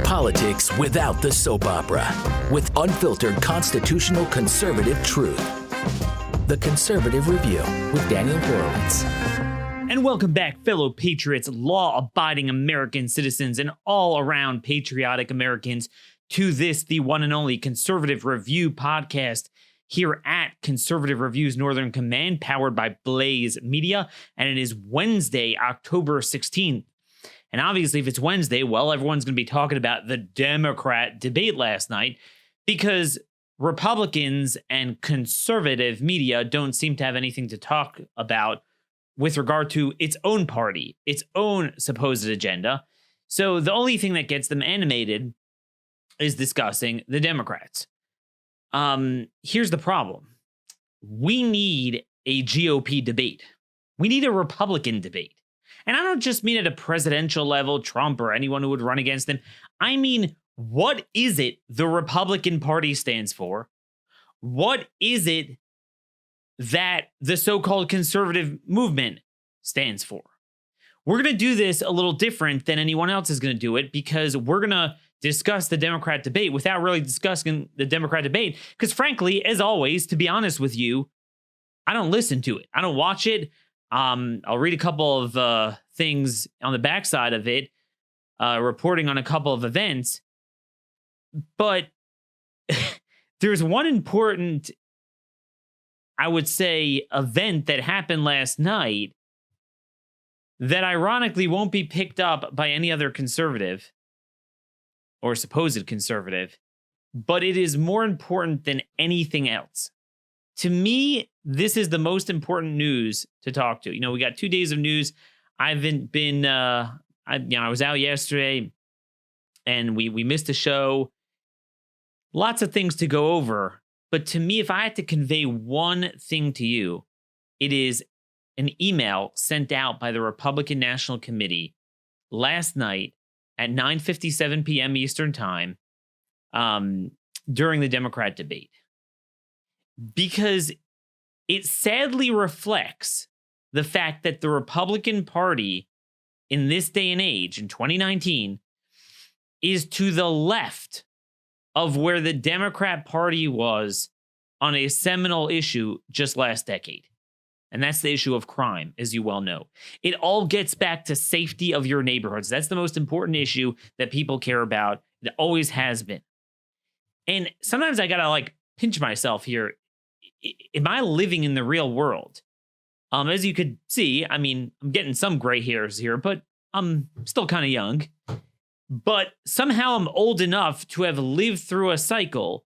Politics without the soap opera, with unfiltered constitutional conservative truth. The Conservative Review with Daniel Horowitz. And welcome back, fellow patriots, law-abiding American citizens, and all-around patriotic Americans, to this, the one and only Conservative Review podcast here at Conservative Review's Northern Command, powered by Blaze Media. And it is Wednesday, October 16th. And obviously, if it's Wednesday, well, everyone's going to be talking about the Democrat debate last night, because Republicans and conservative media don't seem to have anything to talk about with regard to its own party, its own supposed agenda. So the only thing that gets them animated is discussing the Democrats. Here's the problem. We need a GOP debate. We need a Republican debate. And I don't just mean at a presidential level, Trump or anyone who would run against him. I mean, what is it the Republican Party stands for? What is it that the so-called conservative movement stands for? We're going to do this a little different than anyone else is going to do it, because we're going to discuss the Democrat debate without really discussing the Democrat debate. Because frankly, as always, to be honest with you, I don't listen to it. I don't watch it. I'll read a couple of things on the backside of it, reporting on a couple of events. But there's one important, I would say, event that happened last night that ironically won't be picked up by any other conservative or supposed conservative, but it is more important than anything else. To me, this is the most important news to talk to. You know, we got 2 days of news. I haven't been, I was out yesterday and we missed a show. Lots of things to go over. But to me, if I had to convey one thing to you, it is an email sent out by the Republican National Committee last night at 9:57 p.m. Eastern Time during the Democrat debate. Because it sadly reflects the fact that the Republican Party in this day and age, in 2019, is to the left of where the Democrat Party was on a seminal issue just last decade. And that's the issue of crime, as you well know. It all gets back to safety of your neighborhoods. That's the most important issue that people care about. It always has been. And sometimes I gotta pinch myself here. Am I living in the real world? As you could see, I mean, I'm getting some gray hairs here, but I'm still kind of young. But somehow I'm old enough to have lived through a cycle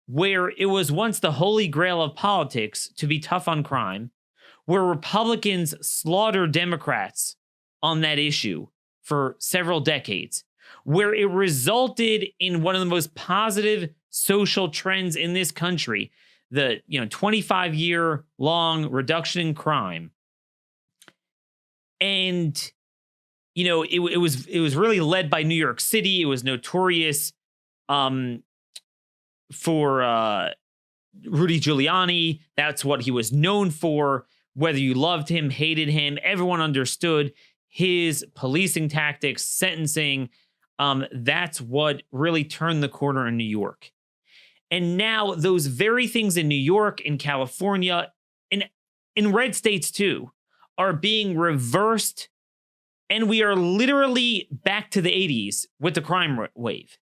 where it was once the holy grail of politics to be tough on crime, where Republicans slaughtered Democrats on that issue for several decades, where it resulted in one of the most positive social trends in this country, the 25-year-long reduction in crime. And it was really led by New York City. It was notorious for Rudy Giuliani. That's what he was known for. Whether you loved him, hated him, everyone understood his policing tactics, sentencing. That's what really turned the corner in New York. And now those very things in New York, in California, in red states too, are being reversed. And we are literally back to the 80s with the crime wave.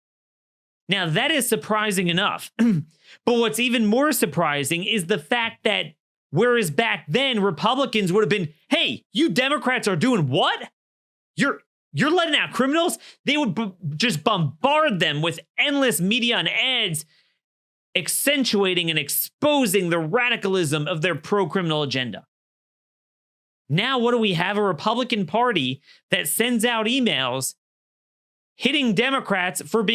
Now, that is surprising enough. But what's even more surprising is the fact that whereas back then, Republicans would have been, hey, you Democrats are doing what? You're letting out criminals? They would just bombard them with endless media and ads, accentuating and exposing the radicalism of their pro-criminal agenda. Now, what do we have? A Republican Party that sends out emails hitting Democrats for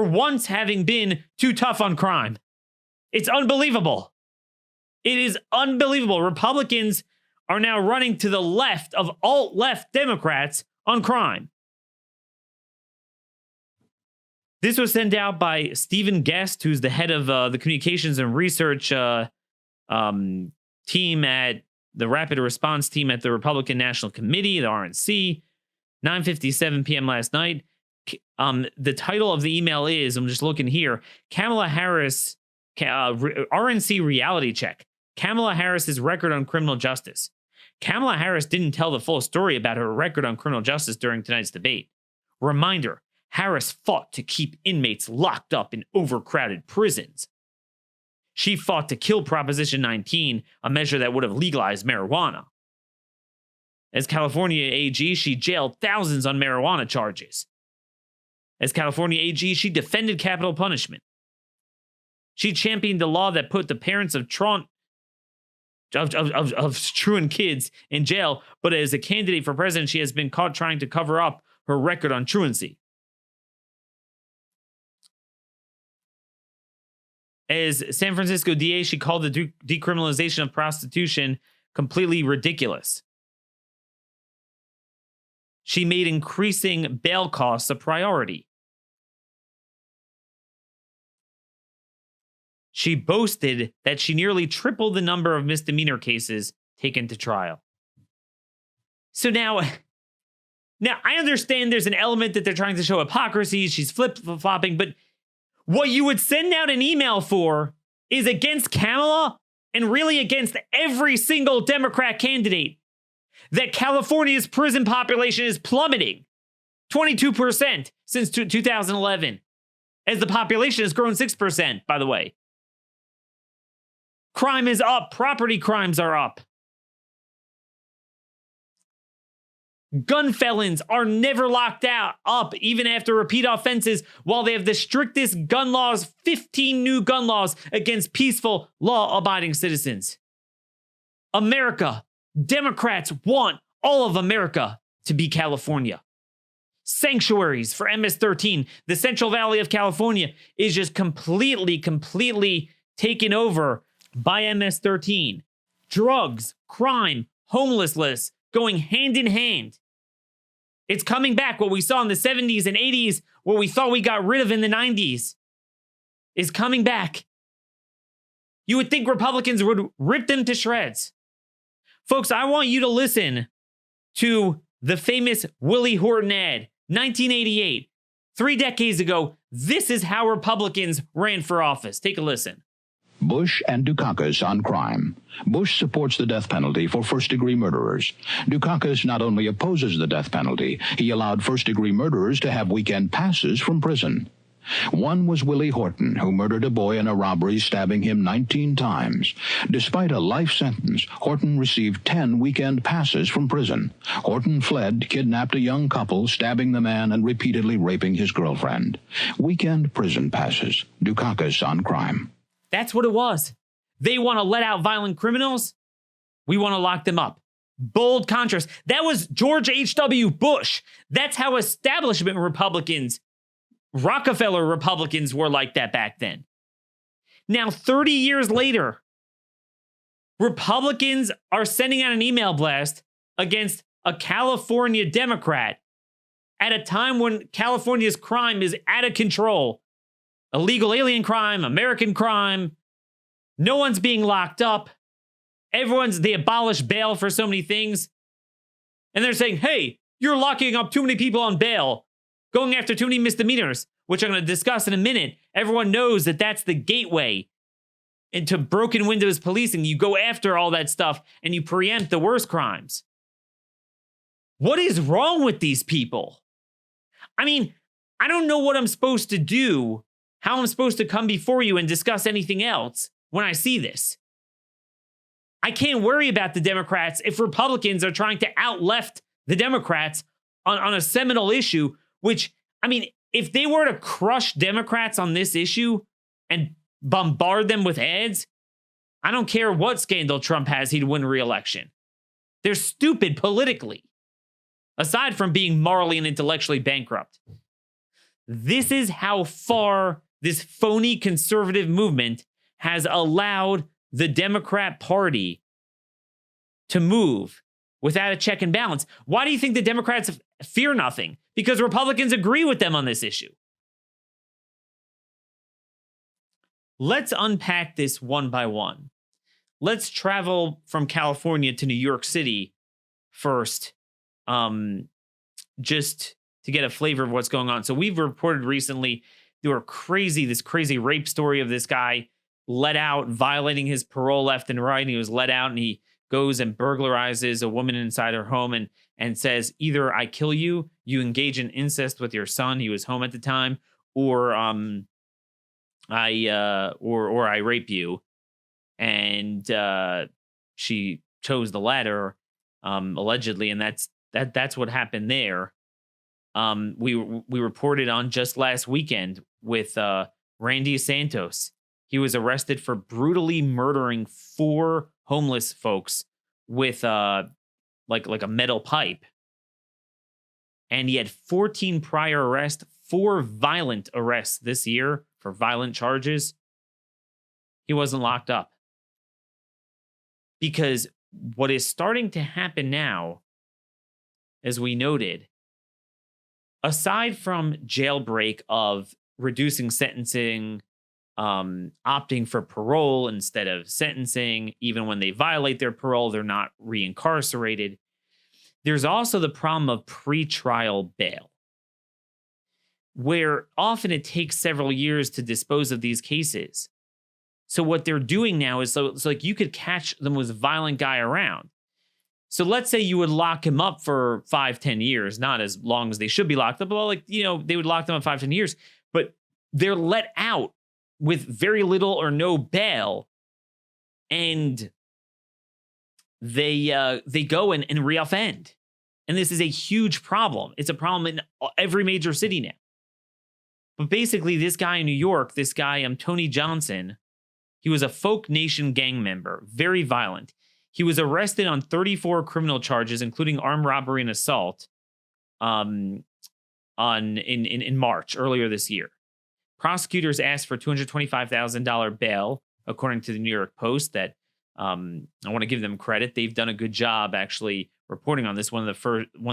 once having been too tough on crime. It's unbelievable. It is unbelievable. Republicans are now running to the left of alt-left Democrats on crime. This was sent out by Stephen Guest, who's the head of the communications and research team at the Rapid Response Team at the Republican National Committee, the RNC, 9:57 p.m. last night. The title of the email is, I'm just looking here, Kamala Harris, RNC reality check. Kamala Harris's record on criminal justice. Kamala Harris didn't tell the full story about her record on criminal justice during tonight's debate. Reminder, Harris fought to keep inmates locked up in overcrowded prisons. She fought to kill Proposition 19, a measure that would have legalized marijuana. As California AG, she jailed thousands on marijuana charges. As California AG, she defended capital punishment. She championed the law that put the parents of truant kids in jail, but as a candidate for president, she has been caught trying to cover up her record on truancy. As San Francisco DA, she called the decriminalization of prostitution completely ridiculous. She made increasing bail costs a priority. She boasted that she nearly tripled the number of misdemeanor cases taken to trial. So now I understand there's an element that they're trying to show hypocrisy. She's flip-flopping, but what you would send out an email for is against Kamala and really against every single Democrat candidate. That California's prison population is plummeting 22% since 2011, as the population has grown 6%, by the way. Crime is up. Property crimes are up. Gun felons are never locked up, even after repeat offenses, while they have the strictest gun laws, 15 new gun laws against peaceful, law-abiding citizens. America, Democrats want all of America to be California. Sanctuaries for MS-13. The Central Valley of California is just completely taken over by MS-13. Drugs, crime, homelessness, going hand in hand. It's coming back. What we saw in the 70s and 80s, what we thought we got rid of in the 90s, is coming back. You would think Republicans would rip them to shreds. Folks, I want you to listen to the famous Willie Horton ad, 1988. 3 decades ago, this is how Republicans ran for office. Take a listen. Bush and Dukakis on crime. Bush supports the death penalty for first-degree murderers. Dukakis not only opposes the death penalty, he allowed first-degree murderers to have weekend passes from prison. One was Willie Horton, who murdered a boy in a robbery, stabbing him 19 times. Despite a life sentence, Horton received 10 weekend passes from prison. Horton fled, kidnapped a young couple, stabbing the man and repeatedly raping his girlfriend. Weekend prison passes. Dukakis on crime. That's what it was. They want to let out violent criminals. We want to lock them up. Bold contrast. That was George H.W. Bush. That's how establishment Republicans, Rockefeller Republicans were like that back then. Now, 30 years later, Republicans are sending out an email blast against a California Democrat at a time when California's crime is out of control. Illegal alien crime, American crime. No one's being locked up. They abolished bail for so many things. And they're saying, hey, you're locking up too many people on bail, going after too many misdemeanors, which I'm going to discuss in a minute. Everyone knows that that's the gateway into broken windows policing. You go after all that stuff and you preempt the worst crimes. What is wrong with these people? I mean, I don't know what I'm supposed to do, how I'm supposed to come before you and discuss anything else when I see this. I can't worry about the Democrats if Republicans are trying to out-left the Democrats on a seminal issue, which, I mean, if they were to crush Democrats on this issue and bombard them with ads, I don't care what scandal Trump has, he'd win re-election. They're stupid politically, aside from being morally and intellectually bankrupt. This is how far this phony conservative movement has allowed the Democrat Party to move without a check and balance. Why do you think the Democrats fear nothing? Because Republicans agree with them on this issue. Let's unpack this one by one. Let's travel from California to New York City first, just to get a flavor of what's going on. So we've reported recently this crazy rape story of this guy let out, violating his parole left and right. And he was let out and he goes and burglarizes a woman inside her home and says, either I kill you, you engage in incest with your son, he was home at the time, or I rape you. And she chose the latter, allegedly, and that's what happened there. We reported on just last weekend with Randy Santos. He was arrested for brutally murdering 4 homeless folks with like a metal pipe. And he had 14 prior arrests, 4 violent arrests this year for violent charges. He wasn't locked up. Because what is starting to happen now, as we noted, aside from jailbreak of reducing sentencing, opting for parole instead of sentencing, even when they violate their parole, they're not reincarcerated. There's also the problem of pretrial bail, where often it takes several years to dispose of these cases. So what they're doing now is, so like you could catch the most violent guy around. So let's say you would lock him up for 5-10 years, not as long as they should be locked up, but they would lock them up 5-10 years, but they're let out with very little or no bail, and they go and reoffend. And this is a huge problem. It's a problem in every major city now. But basically, this guy in New York, Tony Johnson, he was a Folk Nation gang member, very violent. He was arrested on 34 criminal charges, including armed robbery and assault, in March, earlier this year. Prosecutors asked for $225,000 bail, according to the New York Post. That I want to give them credit; they've done a good job actually reporting on this. One of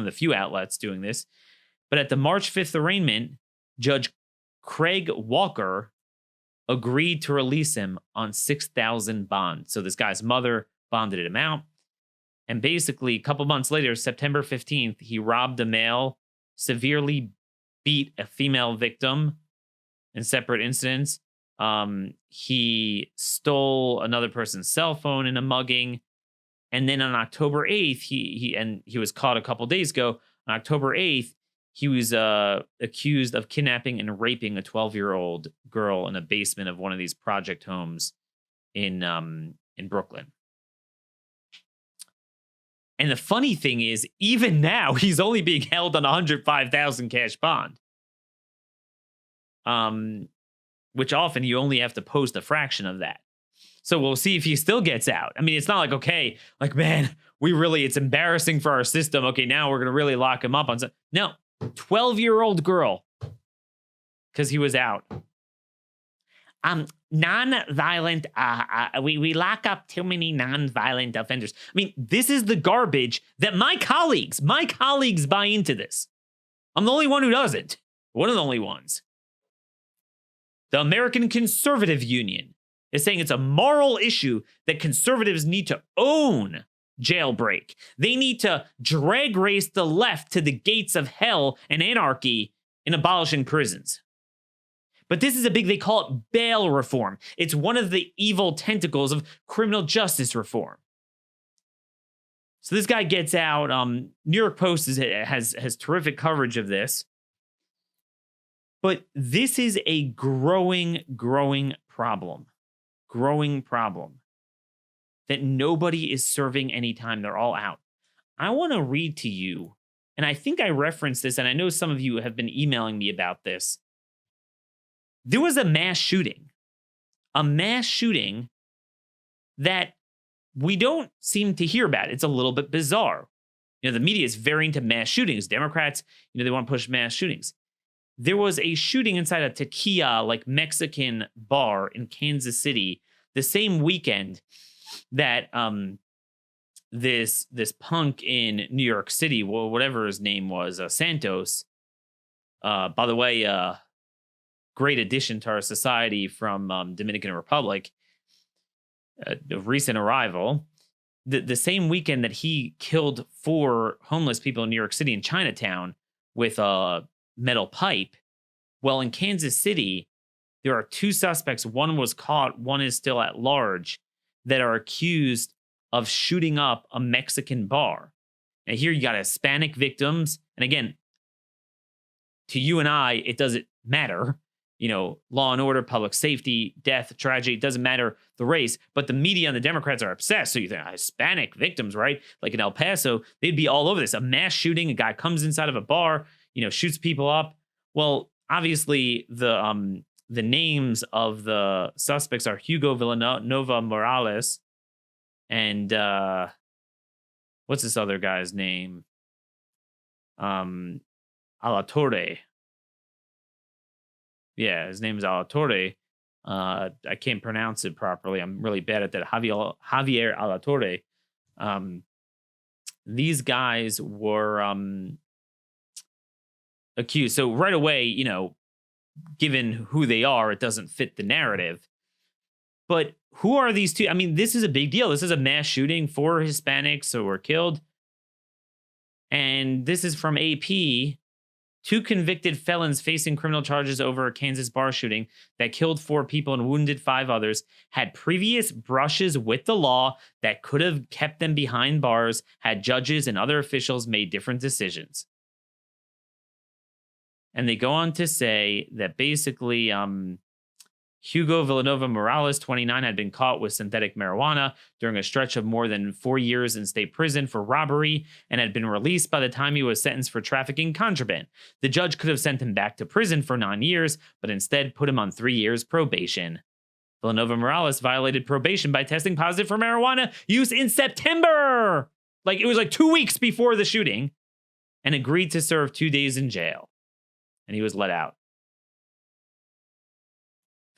the few outlets doing this. But at the March 5th arraignment, Judge Craig Walker agreed to release him on $6,000 bond. So this guy's mother bonded him out. And basically, a couple months later, September 15th, he robbed a male, severely beat a female victim in separate incidents. He stole another person's cell phone in a mugging. And then on October 8th, he was caught a couple days ago. On October 8th, he was accused of kidnapping and raping a 12-year-old girl in a basement of one of these project homes in Brooklyn. And the funny thing is, even now, he's only being held on $105,000 cash bond. Which often you only have to post a fraction of that. So we'll see if he still gets out. I mean, it's not like, okay, like, man, it's embarrassing for our system. Okay, now we're going to really lock him up on some. No, 12-year-old girl, because he was out. Non-violent, we lock up too many non-violent offenders. I mean, this is the garbage that my colleagues buy into this. I'm the only one who doesn't. One of the only ones. The American Conservative Union is saying it's a moral issue that conservatives need to own jailbreak. They need to drag race the left to the gates of hell and anarchy in abolishing prisons. But this is they call it bail reform. It's one of the evil tentacles of criminal justice reform. So this guy gets out. New York Post has terrific coverage of this. But this is a growing problem. Growing problem. That nobody is serving any time. They're all out. I want to read to you, and I think I referenced this, and I know some of you have been emailing me about this. There was a mass shooting that we don't seem to hear about. It's a little bit bizarre. The media is very into mass shootings. Democrats, they want to push mass shootings. There was a shooting inside a tequila, like Mexican bar in Kansas City the same weekend that this punk in New York City, whatever his name was, Santos. By the way, great addition to our society from Dominican Republic, a recent arrival. The same weekend that he killed 4 homeless people in New York City in Chinatown with a metal pipe. Well, in Kansas City, there are 2 suspects. One was caught, one is still at large, that are accused of shooting up a Mexican bar. Now, here you got Hispanic victims. And again, to you and I, it doesn't matter. Law and order, public safety, death, tragedy, it doesn't matter the race. But the media and the Democrats are obsessed. So you think Hispanic victims, right? Like in El Paso, they'd be all over this. A mass shooting, a guy comes inside of a bar, shoots people up. Well, obviously, the names of the suspects are Hugo Villanova Morales and what's this other guy's name? Alatorre. Yeah, his name is Alatorre. I can't pronounce it properly. I'm really bad at that. Javier Alatorre. These guys were accused. So right away, given who they are, it doesn't fit the narrative. But who are these 2? I mean, this is a big deal. This is a mass shooting. 4 Hispanics were killed. And this is from AP. 2 convicted felons facing criminal charges over a Kansas bar shooting that killed 4 people and wounded 5 others had previous brushes with the law that could have kept them behind bars had judges and other officials made different decisions. And they go on to say that basically Hugo Villanova Morales, 29, had been caught with synthetic marijuana during a stretch of more than 4 years in state prison for robbery and had been released by the time he was sentenced for trafficking contraband. The judge could have sent him back to prison for 9 years, but instead put him on 3 years probation. Villanova Morales violated probation by testing positive for marijuana use in September. It was 2 weeks before the shooting, and agreed to serve 2 days in jail. And he was let out.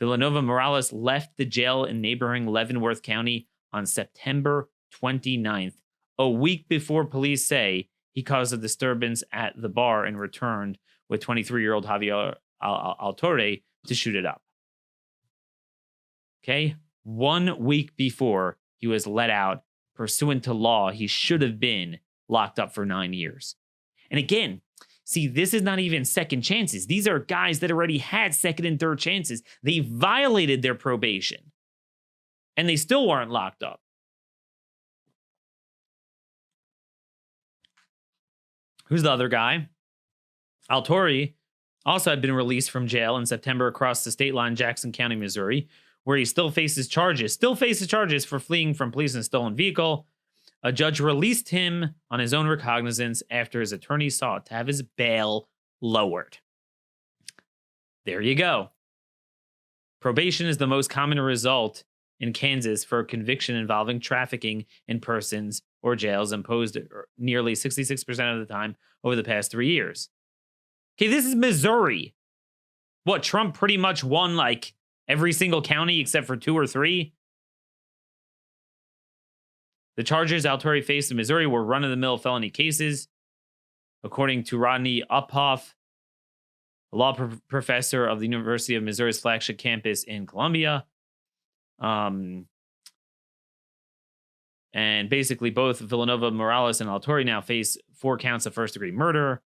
Villanova Morales left the jail in neighboring Leavenworth County on September 29th, a week before police say he caused a disturbance at the bar and returned with 23-year-old Javier Alatorre to shoot it up. Okay? 1 week before he was let out, pursuant to law, he should have been locked up for 9 years. And again, see, this is not even second chances. These are guys that already had second and third chances. They violated their probation, and they still weren't locked up. Who's the other guy? Alatorre also had been released from jail in September across the state line, Jackson County, Missouri, where he still faces charges for fleeing from police in a stolen vehicle. A judge released him on his own recognizance after his attorney sought to have his bail lowered. There you go. Probation is the most common result in Kansas for a conviction involving trafficking in persons or jails, imposed nearly 66% of the time over the past 3 years. Okay, this is Missouri. What, Trump pretty much won every single county except for 2 or 3? The charges Alatorre faced in Missouri were run-of-the-mill felony cases, according to Rodney Uphoff, a law professor of the University of Missouri's flagship campus in Columbia. And basically, both Villanova Morales and Alatorre now face 4 counts of first-degree murder.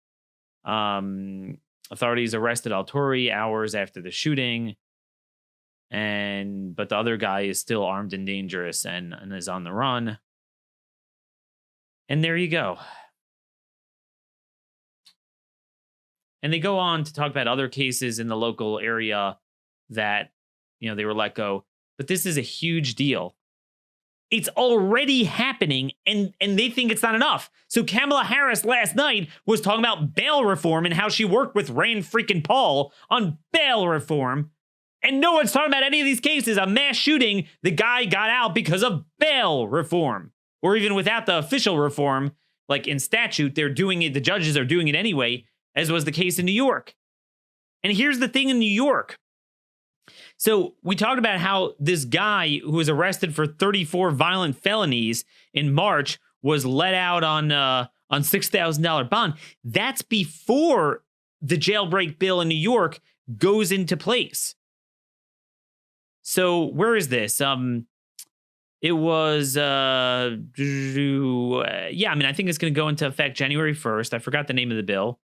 Authorities arrested Alatorre hours after the shooting, but the other guy is still armed and dangerous and is on the run. And there you go. And they go on to talk about other cases in the local area that, they were let go. But this is a huge deal. It's already happening, and they think it's not enough. So Kamala Harris last night was talking about bail reform and how she worked with Rand freaking Paul on bail reform. And no one's talking about any of these cases. A mass shooting, the guy got out because of bail reform. Or even without the official reform, in statute, they're doing it, the judges are doing it anyway, as was the case in New York. And here's the thing in New York. So we talked about how this guy who was arrested for 34 violent felonies in March was let out on $6,000 bond. That's before the jailbreak bill in New York goes into place. So where is this? It was, I think it's going to go into effect January 1st. I forgot the name of the bill.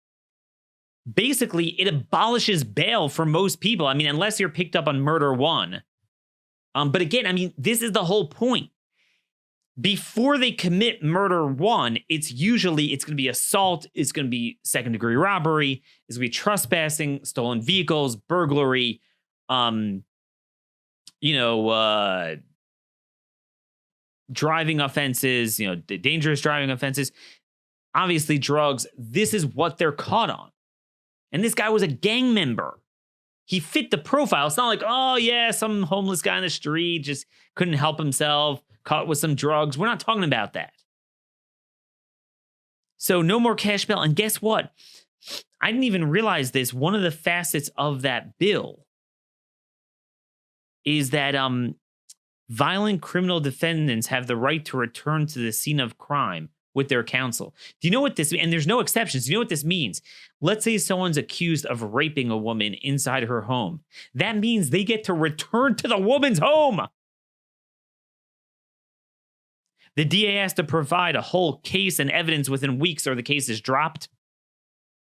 basically it abolishes bail for most people. I mean, unless you're picked up on murder one. But again, I mean, this is the whole point. Before they commit murder one, it's going to be assault, it's going to be second-degree robbery, it's going to be trespassing, stolen vehicles, burglary, driving offenses, dangerous driving offenses, obviously drugs. This is what they're caught on. And this guy was a gang member. He fit the profile. It's not like, oh yeah, some homeless guy on the street just couldn't help himself, caught with some drugs. We're not talking about that. So no more cash bail. And guess what? I didn't even realize this. One of the facets of that bill is that violent criminal defendants have the right to return to the scene of crime with their counsel. Do you know what this means? And there's no exceptions. Do you know what this means? Let's say someone's accused of raping a woman inside her home. That means they get to return to the woman's home. The DA has to provide a whole case and evidence within weeks or the case is dropped.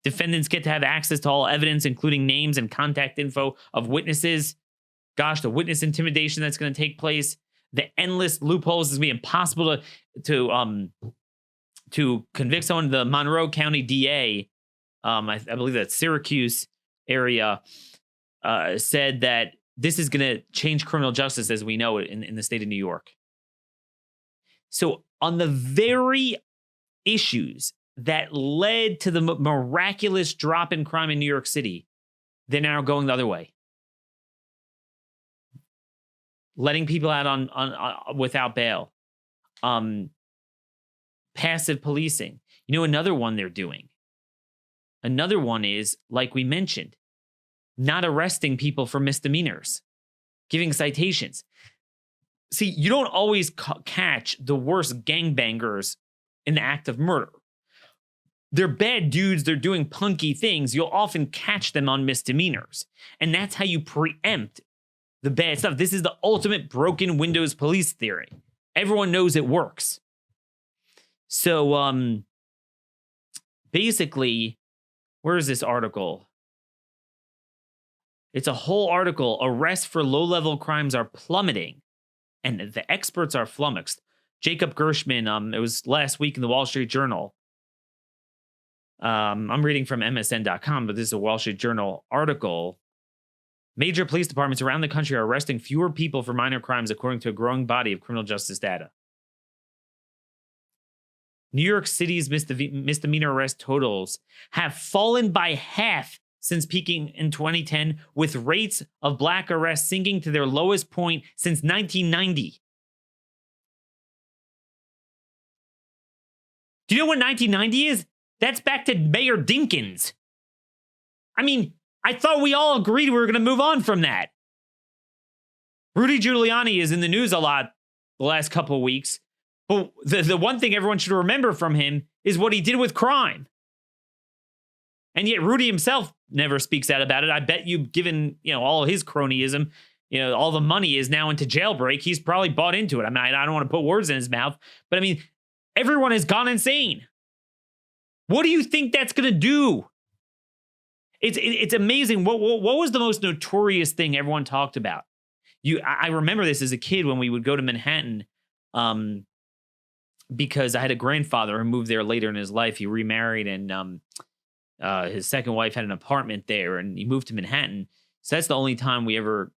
Defendants get to have access to all evidence, including names and contact info of witnesses. Gosh, the witness intimidation that's going to take place. The endless loopholes is going to be impossible to convict someone. The Monroe County DA, I believe that's Syracuse area, said that this is going to change criminal justice as we know it in the state of New York. So on the very issues that led to the miraculous drop in crime in New York City, they're now going the other way. Letting people out on without bail. Passive policing. Another one they're doing. Another one is, like we mentioned, not arresting people for misdemeanors, giving citations. See, you don't always catch the worst gangbangers in the act of murder. They're bad dudes, they're doing punky things. You'll often catch them on misdemeanors. And that's how you preempt the bad stuff. This is the ultimate broken windows police theory. Everyone knows it works. So, basically, where is this article? It's a whole article. Arrests for low-level crimes are plummeting. And the experts are flummoxed. Jacob Gershman, it was last week in the Wall Street Journal. I'm reading from MSN.com, but this is a Wall Street Journal article. Major police departments around the country are arresting fewer people for minor crimes, according to a growing body of criminal justice data. New York City's misdemeanor arrest totals have fallen by half since peaking in 2010, with rates of black arrests sinking to their lowest point since 1990. Do you know what 1990 is? That's back to Mayor Dinkins. I mean, I thought we all agreed we were going to move on from that. Rudy Giuliani is in the news a lot the last couple of weeks. But the one thing everyone should remember from him is what he did with crime. And yet Rudy himself never speaks out about it. I bet you, given, all his cronyism, all the money is now into jailbreak, he's probably bought into it. I mean, I don't want to put words in his mouth, but I mean, everyone has gone insane. What do you think that's going to do? It's amazing. What was the most notorious thing everyone talked about? I remember this as a kid when we would go to Manhattan, because I had a grandfather who moved there later in his life. He remarried, and his second wife had an apartment there, and he moved to Manhattan. So that's the only time we ever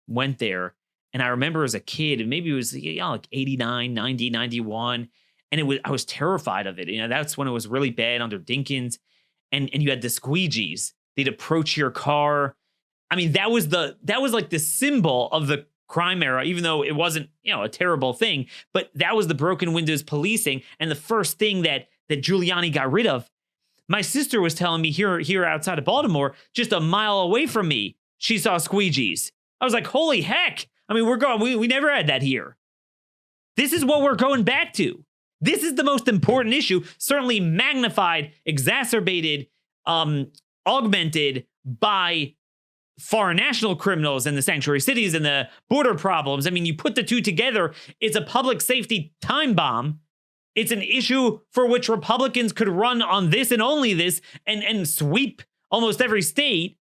went there. And I remember as a kid, and maybe it was like 89, 90, 91. And I was terrified of it. That's when it was really bad under Dinkins. And you had the squeegees. They'd approach your car. I mean, that was like the symbol of the crime era, even though it wasn't, a terrible thing. But that was the broken windows policing. And the first thing that Giuliani got rid of. My sister was telling me here outside of Baltimore, just a mile away from me, she saw squeegees. I was like, holy heck. I mean, we never had that here. This is what we're going back to. This is the most important issue, certainly magnified, exacerbated, augmented by foreign national criminals and the sanctuary cities and the border problems. I mean, you put the two together, it's a public safety time bomb. It's an issue for which Republicans could run on this and only this and sweep almost every state.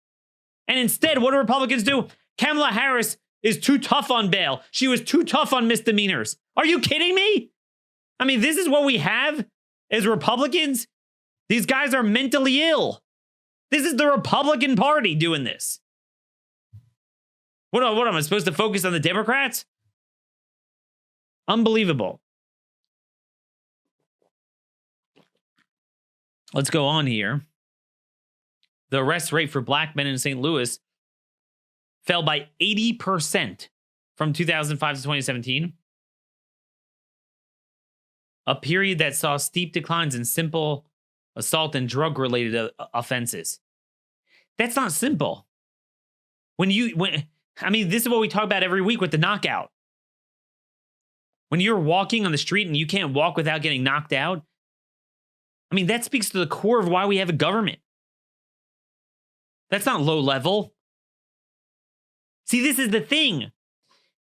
And instead, what do Republicans do? Kamala Harris is too tough on bail. She was too tough on misdemeanors. Are you kidding me? I mean, this is what we have as Republicans. These guys are mentally ill. This is the Republican Party doing this. What am I supposed to focus on the Democrats? Unbelievable. Let's go on here. The arrest rate for black men in St. Louis fell by 80% from 2005 to 2017. A period that saw steep declines in simple assault and drug-related offenses. That's not simple. I mean, this is what we talk about every week with the knockout. When you're walking on the street and you can't walk without getting knocked out, I mean, that speaks to the core of why we have a government. That's not low level. See, this is the thing.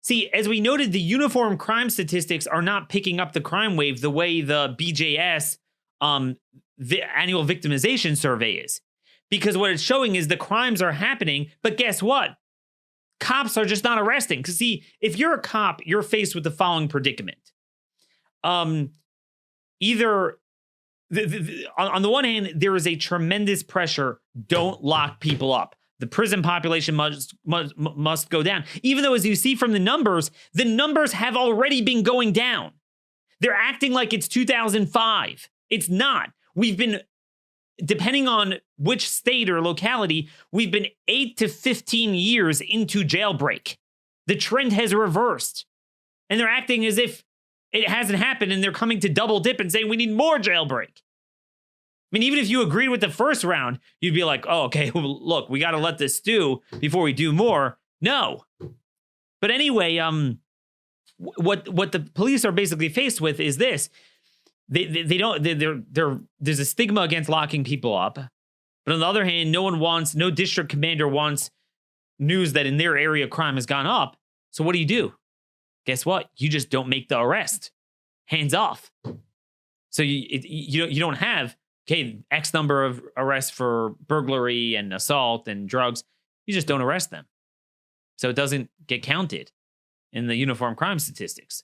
See, as we noted, the uniform crime statistics are not picking up the crime wave the way the BJS the annual victimization survey is. Because what it's showing is the crimes are happening, but guess what? Cops are just not arresting. Because see, if you're a cop, you're faced with the following predicament. Either, on the one hand, there is a tremendous pressure, don't lock people up. The prison population must go down. Even though, as you see from the numbers have already been going down. They're acting like it's 2005. It's not. We've been, depending on which state or locality, we've been 8 to 15 years into jailbreak. The trend has reversed. And they're acting as if it hasn't happened, and they're coming to double dip and saying we need more jailbreak. I mean, even if you agreed with the first round, you'd be like, oh, okay, well, look, we got to let this stew before we do more. No. But anyway, what the police are basically faced with is this. There's a stigma against locking people up. But on the other hand, no district commander wants news that in their area crime has gone up. So what do? Guess what? You just don't make the arrest. Hands off. So you don't have, okay, X number of arrests for burglary and assault and drugs. You just don't arrest them. So it doesn't get counted in the uniform crime statistics.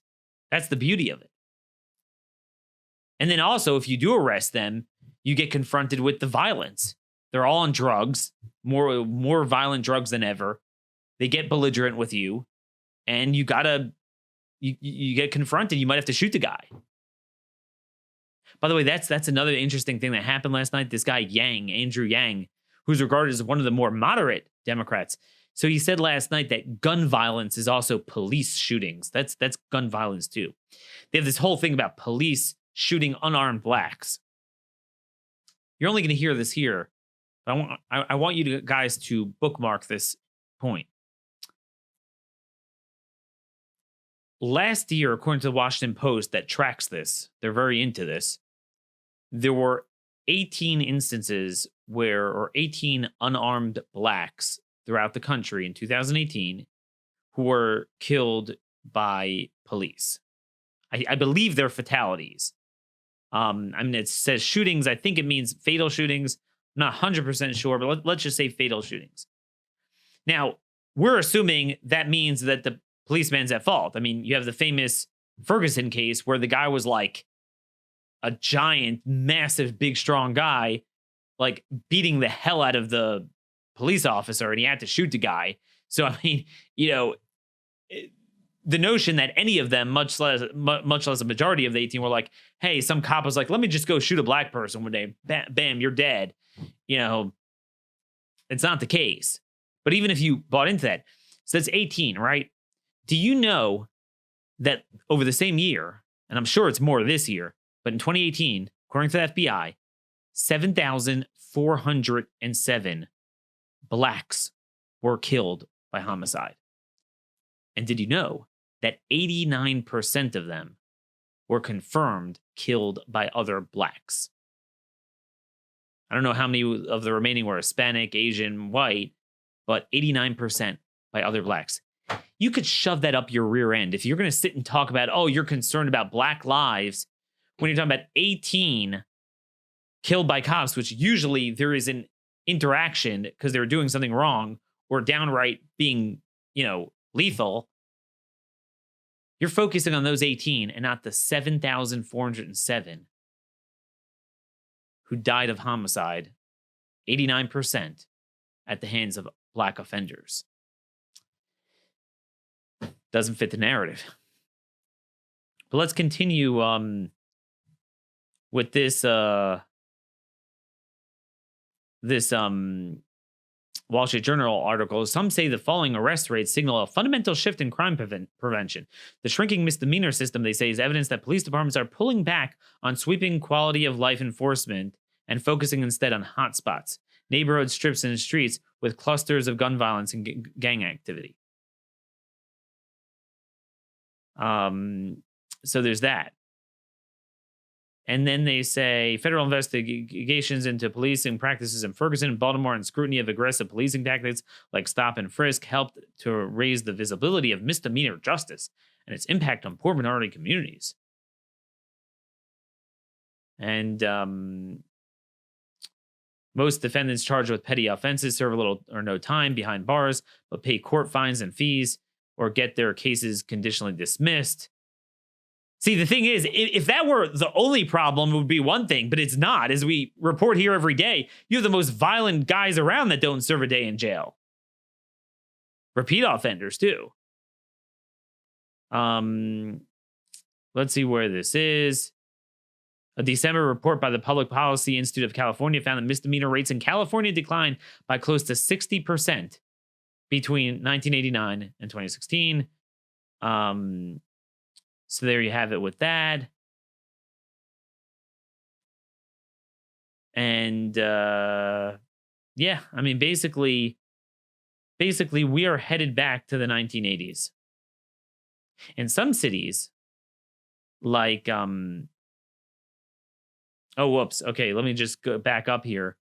That's the beauty of it. And then also, if you do arrest them, you get confronted with the violence. They're all on drugs, more violent drugs than ever. They get belligerent with you, and you get confronted. You might have to shoot the guy. By the way, that's another interesting thing that happened last night. This guy Andrew Yang, who's regarded as one of the more moderate Democrats. So he said last night that gun violence is also police shootings. That's gun violence too. They have this whole thing about police shooting unarmed blacks. You're only going to hear this here, but I want you guys to bookmark this point. Last year, according to the Washington Post that tracks this, they're very into this, there were 18 instances or 18 unarmed blacks throughout the country in 2018 who were killed by police. I believe they're fatalities. I mean, it says shootings. I think it means fatal shootings. I'm not 100% sure, but let's just say fatal shootings. Now, we're assuming that means that the policeman's at fault. I mean, you have the famous Ferguson case where the guy was like a giant, massive, big, strong guy, like beating the hell out of the police officer, and he had to shoot the guy. So, I mean, the notion that any of them, much less a majority of the 18, were like, hey, some cop was like, let me just go shoot a black person one day. Bam, you're dead. It's not the case. But even if you bought into that, so that's 18, right? Do you know that over the same year, and I'm sure it's more this year, but in 2018, according to the FBI, 7,407 blacks were killed by homicide. And did you know that 89% of them were confirmed killed by other blacks? I don't know how many of the remaining were Hispanic, Asian, white, but 89% by other blacks. You could shove that up your rear end. If you're going to sit and talk about, oh, you're concerned about black lives, when you're talking about 18 killed by cops, which usually there is an interaction because they were doing something wrong or downright being, lethal, you're focusing on those 18 and not the 7,407 who died of homicide, 89% at the hands of Black offenders. Doesn't fit the narrative. But let's continue with this Wall Street Journal article. Some say the falling arrest rates signal a fundamental shift in crime prevention. The shrinking misdemeanor system, they say, is evidence that police departments are pulling back on sweeping quality of life enforcement and focusing instead on hotspots, neighborhood strips and streets with clusters of gun violence and gang activity. So there's that. And then they say federal investigations into policing practices in Ferguson and Baltimore and scrutiny of aggressive policing tactics like stop and frisk helped to raise the visibility of misdemeanor justice and its impact on poor minority communities. And most defendants charged with petty offenses serve little or no time behind bars, but pay court fines and fees or get their cases conditionally dismissed. See, the thing is, if that were the only problem, it would be one thing, but it's not. As we report here every day, you have the most violent guys around that don't serve a day in jail. Repeat offenders, too. Let's see where this is. A December report by the Public Policy Institute of California found that misdemeanor rates in California declined by close to 60% between 1989 and 2016. So there you have it with that. And yeah, I mean, basically we are headed back to the 1980s. In some cities, like oh, whoops. Okay, let me just go back up here.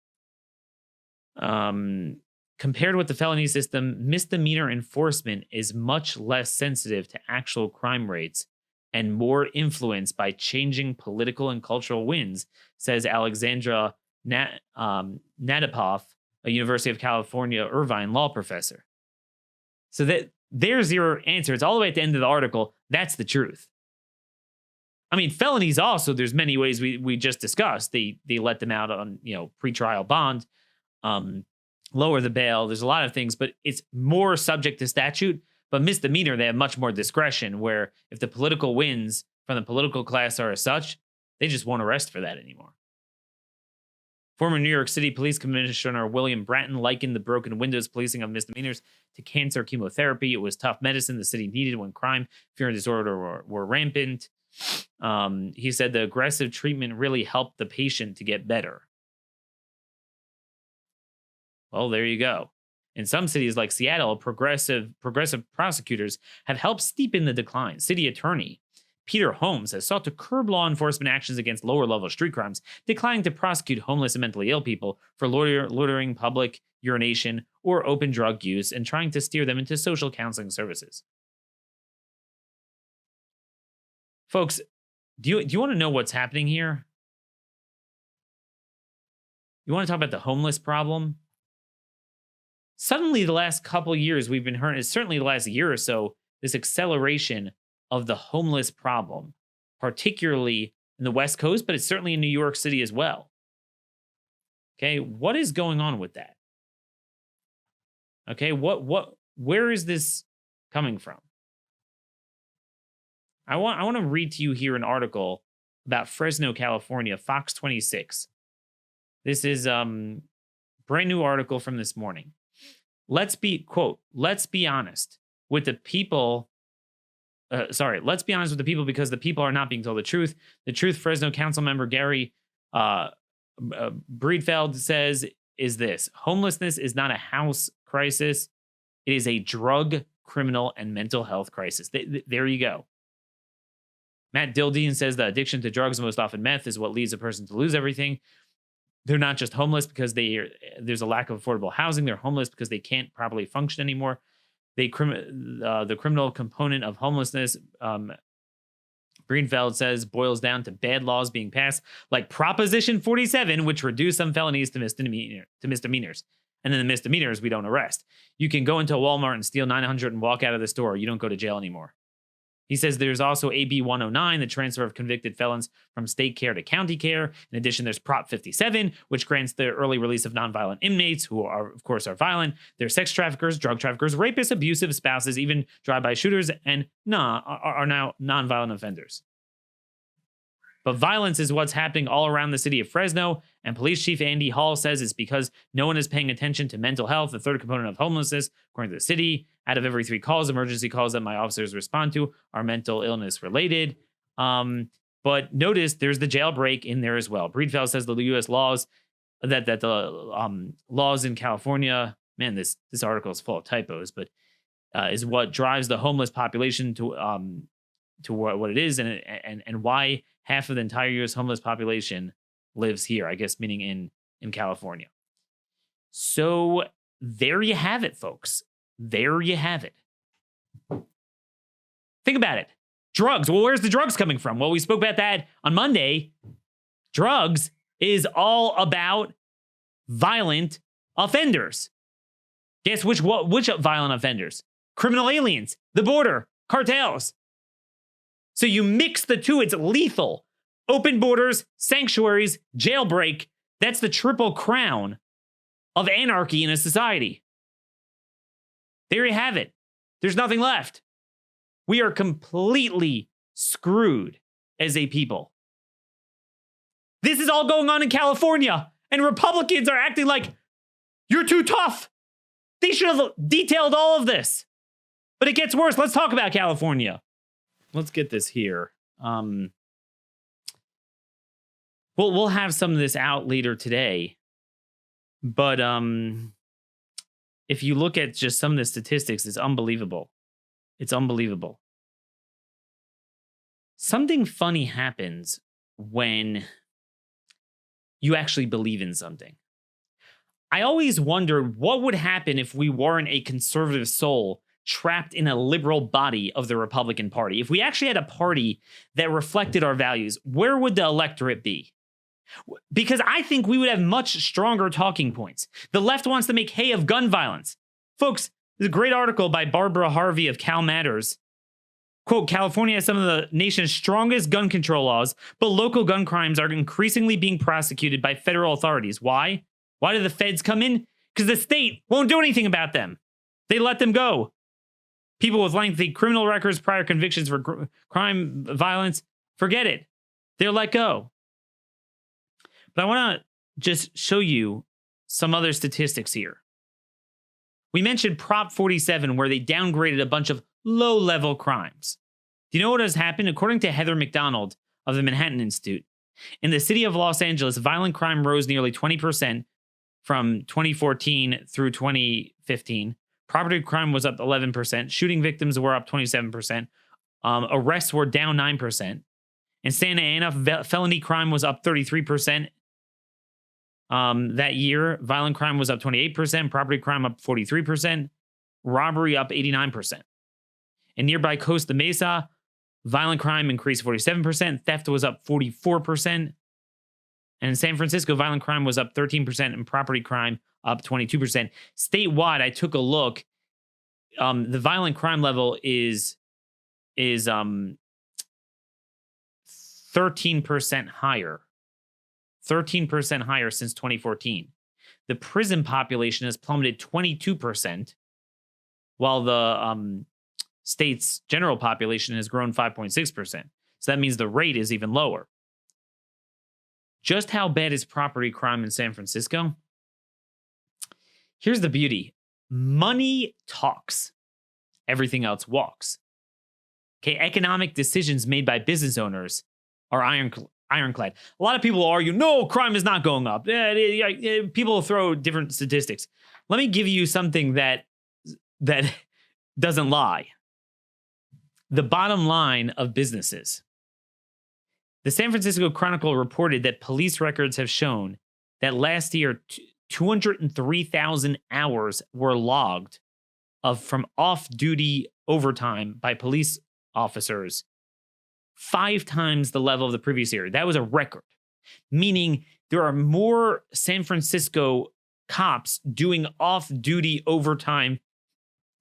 Compared with the felony system, misdemeanor enforcement is much less sensitive to actual crime rates and more influenced by changing political and cultural winds, says Alexandra Nadapoff, a University of California Irvine law professor. So there's your answer. It's all the way at the end of the article. That's the truth. I mean, felonies also, there's many ways we just discussed. They let them out on, pretrial bond, lower the bail. There's a lot of things, but it's more subject to statute. But misdemeanor, they have much more discretion, where if the political winds from the political class are as such, they just won't arrest for that anymore. Former New York City Police Commissioner William Bratton likened the broken windows policing of misdemeanors to cancer chemotherapy. It was tough medicine the city needed when crime, fear, and disorder were rampant. He said the aggressive treatment really helped the patient to get better. Well, there you go. In some cities like Seattle, progressive prosecutors have helped steepen the decline. City Attorney Peter Holmes has sought to curb law enforcement actions against lower-level street crimes, declining to prosecute homeless and mentally ill people for loitering, public urination, or open drug use, and trying to steer them into social counseling services. Folks, do you want to know what's happening here? You want to talk about the homeless problem? Suddenly, the last couple of years, we've been hearing, certainly the last year or so, this acceleration of the homeless problem, particularly in the West Coast, but it's certainly in New York City as well. Okay, what is going on with that? Okay, where is this coming from? I want to read to you here an article about Fresno, California, Fox 26. This is brand new article from this morning. Let's be honest with the people. Let's be honest with the people because the people are not being told the truth. The truth, Fresno Council member Gary Breedfeld says, is this: homelessness is not a house crisis. It is a drug, criminal, and mental health crisis. There you go. Matt Dildine says the addiction to drugs, most often meth, is what leads a person to lose everything. They're not just homeless because there's a lack of affordable housing. They're homeless because they can't properly function anymore. The criminal component of homelessness Greenfeld says boils down to bad laws being passed, like Proposition 47, which reduce some felonies to misdemeanors. And then the misdemeanors we don't arrest. You can go into a Walmart and steal $900 and walk out of the store. You don't go to jail anymore. He says there's also AB 109, the transfer of convicted felons from state care to county care. In addition, there's Prop 57, which grants the early release of nonviolent inmates who are, of course, are violent. They're sex traffickers, drug traffickers, rapists, abusive spouses, even drive-by shooters, and are now nonviolent offenders. But violence is what's happening all around the city of Fresno, and Police Chief Andy Hall says it's because no one is paying attention to mental health, the third component of homelessness, according to the city. Out of every 3 calls, emergency calls that my officers respond to are mental illness related. But notice there's the jailbreak in there as well. Breedfeld says the U.S. laws that the laws in California, man, this article is full of typos, but is what drives the homeless population to what it is, and why half of the entire U.S. homeless population lives here, I guess, meaning in California. So there you have it, folks. There you have it. Think about it. Drugs. Well, where's the drugs coming from? Well, we spoke about that on Monday. Drugs is all about violent offenders. Guess which violent offenders? Criminal aliens, the border, cartels. So you mix the two, it's lethal. Open borders, sanctuaries, jailbreak. That's the triple crown of anarchy in a society. There you have it. There's nothing left. We are completely screwed as a people. This is all going on in California, and Republicans are acting like, you're too tough. They should have detailed all of this. But it gets worse. Let's talk about California. Let's get this here. We'll have some of this out later today. But if you look at just some of the statistics, it's unbelievable. It's unbelievable. Something funny happens when you actually believe in something. I always wondered what would happen if we weren't a conservative soul trapped in a liberal body of the Republican Party. If we actually had a party that reflected our values, where would the electorate be? Because I think we would have much stronger talking points. The left wants to make hay of gun violence. Folks, there's a great article by Barbara Harvey of Cal Matters. Quote, California has some of the nation's strongest gun control laws, but local gun crimes are increasingly being prosecuted by federal authorities. Why? Why do the feds come in? Because the state won't do anything about them. They let them go. People with lengthy criminal records, prior convictions for crime, violence, forget it. They're let go. But I want to just show you some other statistics here. We mentioned Prop 47, where they downgraded a bunch of low-level crimes. Do you know what has happened? According to Heather McDonald of the Manhattan Institute, in the city of Los Angeles, violent crime rose nearly 20% from 2014 through 2015. Property crime was up 11%. Shooting victims were up 27%. Arrests were down 9%. In Santa Ana, felony crime was up 33%. That year, violent crime was up 28%, property crime up 43%, robbery up 89%. In nearby Costa Mesa, violent crime increased 47%, theft was up 44%. And in San Francisco, violent crime was up 13% and property crime up 22%. Statewide, I took a look. The violent crime level is 13% higher. 13% higher since 2014. The prison population has plummeted 22%, while the state's general population has grown 5.6%. So that means the rate is even lower. Just how bad is property crime in San Francisco? Here's the beauty. Money talks. Everything else walks. Okay, economic decisions made by business owners are ironclad. A lot of people argue, no, crime is not going up. People throw different statistics. Let me give you something that doesn't lie. The bottom line of businesses. The San Francisco Chronicle reported that police records have shown that last year, 203,000 hours were logged from off-duty overtime by police officers 5 times the level of the previous year. That was a record, meaning there are more San Francisco cops doing off-duty overtime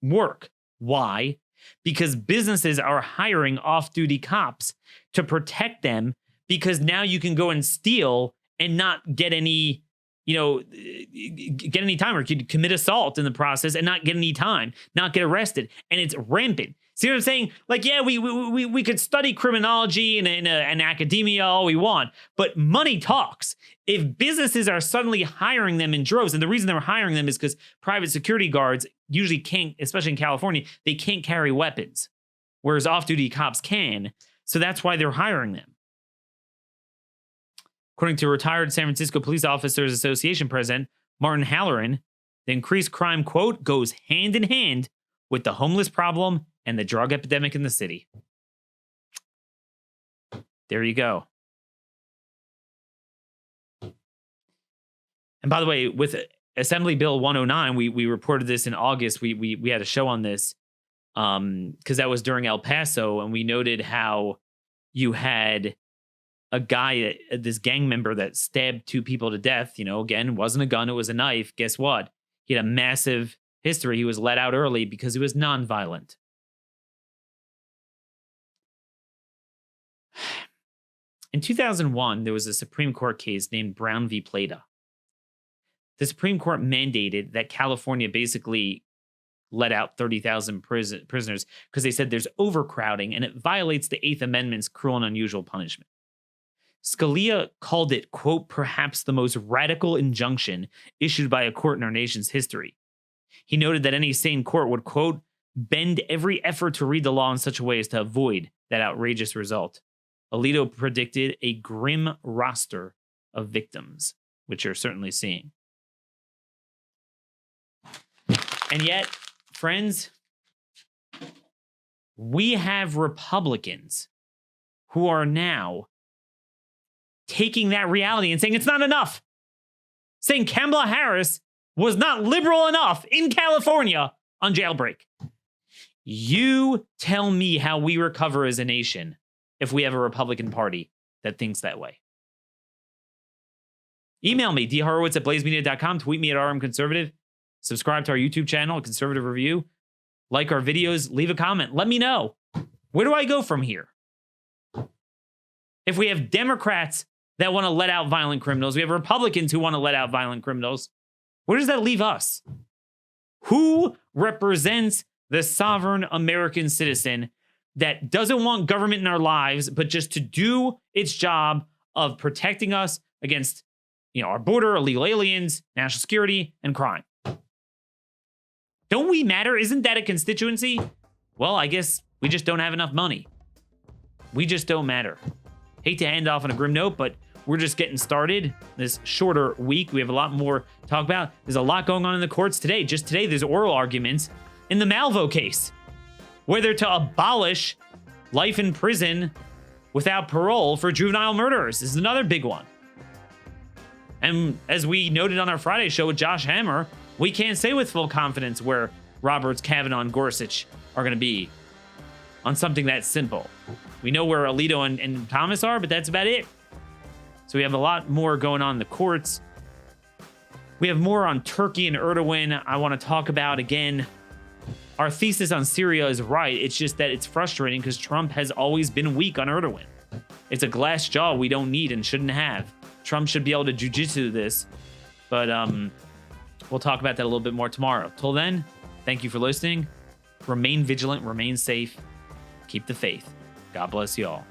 work. Why? Because businesses are hiring off-duty cops to protect them, because now you can go and steal and not get any, get any time, or commit assault in the process and not get any time, not get arrested. And it's rampant. See what I'm saying? Like, yeah, we could study criminology and academia all we want, but money talks. If businesses are suddenly hiring them in droves, and the reason they're hiring them is because private security guards usually can't, especially in California, they can't carry weapons, whereas off-duty cops can. So that's why they're hiring them. According to retired San Francisco Police Officers Association president Martin Halloran, the increased crime, quote, goes hand in hand with the homeless problem and the drug epidemic in the city. There you go. And by the way, with Assembly Bill 109, we reported this in August. We had a show on this because that was during El Paso, and we noted how you had a guy, this gang member that stabbed 2 people to death. Again, it wasn't a gun, it was a knife. Guess what? He had a massive history. He was let out early because he was nonviolent. In 2001, there was a Supreme Court case named Brown v. Plata. The Supreme Court mandated that California basically let out 30,000 prisoners because they said there's overcrowding and it violates the 8th Amendment's cruel and unusual punishment. Scalia called it, quote, perhaps the most radical injunction issued by a court in our nation's history. He noted that any sane court would, quote, bend every effort to read the law in such a way as to avoid that outrageous result. Alito predicted a grim roster of victims, which you're certainly seeing. And yet, friends, we have Republicans who are now taking that reality and saying it's not enough. Saying Kamala Harris was not liberal enough in California on jailbreak. You tell me how we recover as a nation if we have a Republican Party that thinks that way. Email me, dhorowitz@blazemedia.com. Tweet me at rmconservative. Subscribe to our YouTube channel, Conservative Review. Like our videos. Leave a comment. Let me know. Where do I go from here? If we have Democrats that want to let out violent criminals, we have Republicans who want to let out violent criminals, where does that leave us? Who represents the sovereign American citizen that doesn't want government in our lives, but just to do its job of protecting us against, our border, illegal aliens, national security, and crime? Don't we matter? Isn't that a constituency? Well, I guess we just don't have enough money. We just don't matter. Hate to end off on a grim note, but we're just getting started. This shorter week, we have a lot more to talk about. There's a lot going on in the courts today. Just today, there's oral arguments in the Malvo case, whether to abolish life in prison without parole for juvenile murderers. This is another big one. And as we noted on our Friday show with Josh Hammer, we can't say with full confidence where Roberts, Kavanaugh, and Gorsuch are going to be on something that simple. We know where Alito and Thomas are, but that's about it. So we have a lot more going on in the courts. We have more on Turkey and Erdogan I want to talk about. Again, our thesis on Syria is right. It's just that it's frustrating because Trump has always been weak on Erdogan. It's a glass jaw we don't need and shouldn't have. Trump should be able to jujitsu this. But we'll talk about that a little bit more tomorrow. Till then, thank you for listening. Remain vigilant, remain safe, keep the faith. God bless you all.